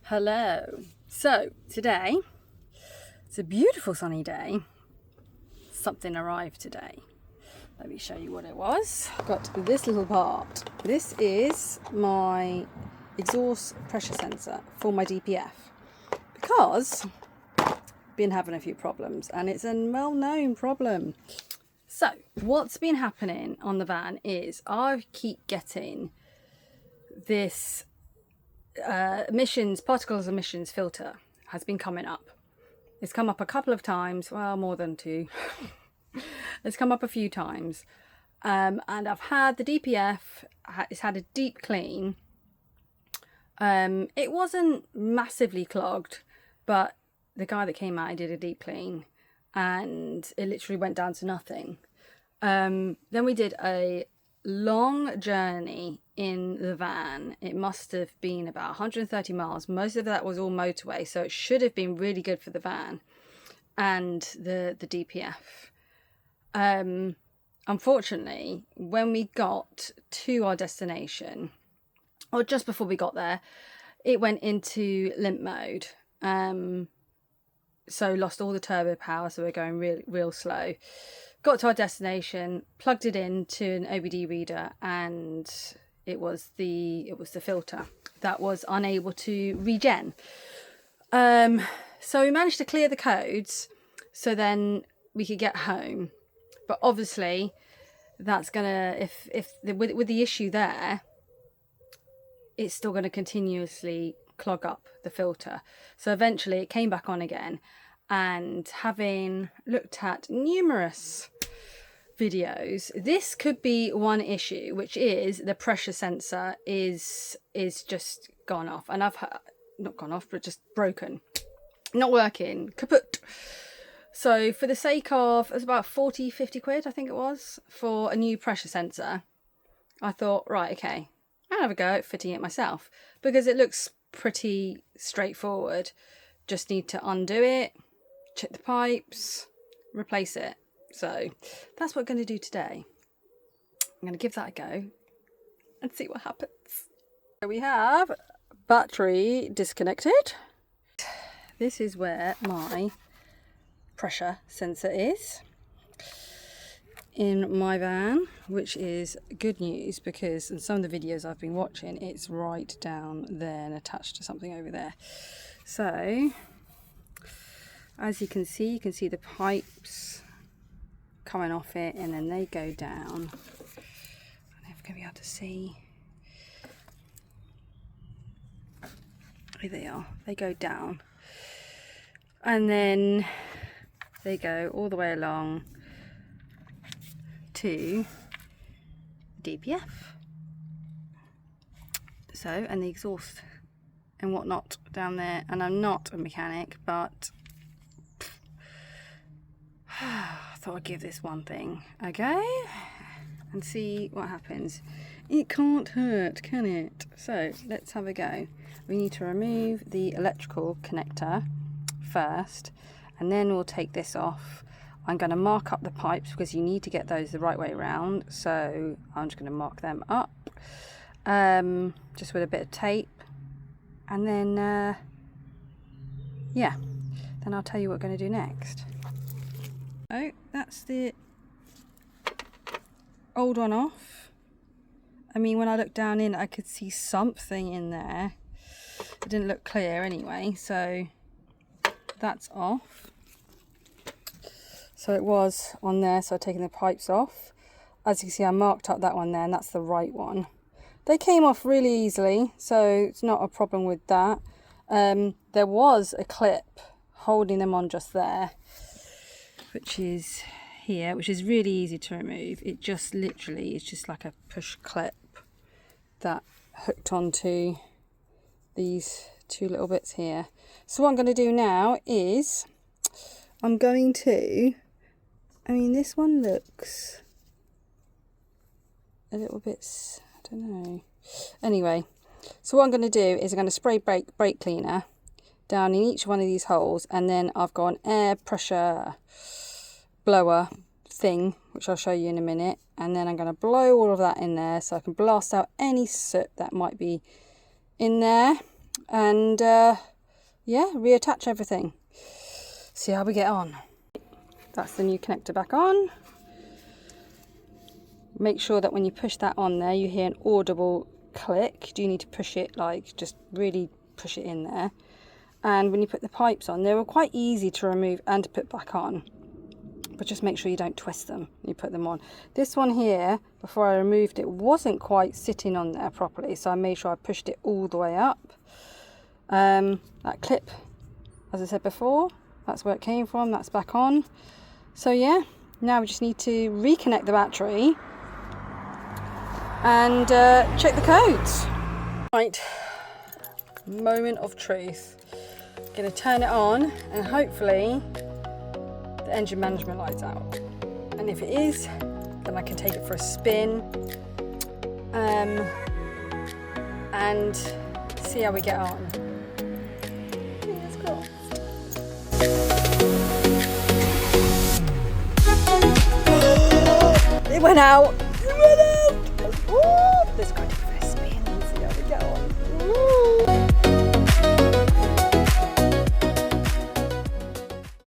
Hello. So today, it's a beautiful sunny day. Something arrived today. Let me show you what it was. Got this little part. This is my exhaust pressure sensor for my DPF because I've been having a few problems and it's a well-known problem. So what's been happening on the van is I keep getting this particles emissions filter has been coming up. It's come up a couple of times, well, more than two. It's come up a few times, and I've had the DPF. It's had a deep clean. It wasn't massively clogged, but the guy that came out, he did a deep clean, and it literally went down to nothing. Then we did a long journey in the van. It must have been about 130 miles. Most of that was all motorway, so it should have been really good for the van and the DPF. Unfortunately, when we got to our destination, or just before we got there, it went into limp mode. So lost all the turbo power, so we're going real slow. Got to our destination, plugged it into an OBD reader, and it was the filter that was unable to regen. So we managed to clear the codes, so then we could get home. But obviously, that's gonna with the issue there, it's still going to continuously clog up the filter. So eventually, it came back on again. And having looked at numerous videos, this could be one issue, which is the pressure sensor is just gone off. And I've not gone off, but just broken, not working, kaput. So for the sake of, it was about 40-50 quid, I think it was, for a new pressure sensor, I thought, right, okay, I'll have a go at fitting it myself because it looks pretty straightforward. Just need to undo it, check the pipes, replace it. So that's what I'm going to do today. I'm going to give that a go and see what happens. So we have battery disconnected. This is where my pressure sensor is in my van, which is good news because in some of the videos I've been watching, it's right down there and attached to something over there. So as you can see the pipes coming off it, and then they go down. I don't know if I'm going to be able to see. Here they are. They go down. And then they go all the way along to DPF. So, and the exhaust and whatnot down there. And I'm not a mechanic, but I thought I'd give this one thing a go and see what happens. It can't hurt, can it? So let's have a go. We need to remove the electrical connector first, and then we'll take this off. I'm going to mark up the pipes because you need to get those the right way around, so I'm just going to mark them up just with a bit of tape, and then yeah, then I'll tell you what we're going to do next. Oh, that's the old one off. I mean, when I looked down in, I could see something in there. It didn't look clear anyway, so that's off. So it was on there, so I've taken the pipes off. As you can see, I marked up that one there, and that's the right one. They came off really easily, so it's not a problem with that. There was a clip holding them on just there, which is here, which is really easy to remove. It just literally is just like a push clip that hooked onto these two little bits here. So what I'm going to do now is I'm going to, I mean, this one looks a little bit, I don't know. Anyway, so what I'm going to do is I'm going to spray brake cleaner down in each one of these holes, and then I've got an air pressure blower thing, which I'll show you in a minute, and then I'm going to blow all of that in there so I can blast out any soot that might be in there. and yeah, reattach everything. See how we get on. That's the new connector back on. Make sure that when you push that on there, you hear an audible click. Do you need to push it, like just really push it in there? And when you put the pipes on, they were quite easy to remove and to put back on, but just make sure you don't twist them when you put them on. This one here, before I removed it, wasn't quite sitting on there properly, so I made sure I pushed it all the way up. That clip, as I said before, that's where it came from. That's back on. So yeah, now we just need to reconnect the battery and check the codes. Right, moment of truth. Going to turn it on, and hopefully the engine management light's out, and if it is, then I can take it for a spin and see how we get on. Fingers crossed. It went out. It went out. Ooh, this is good.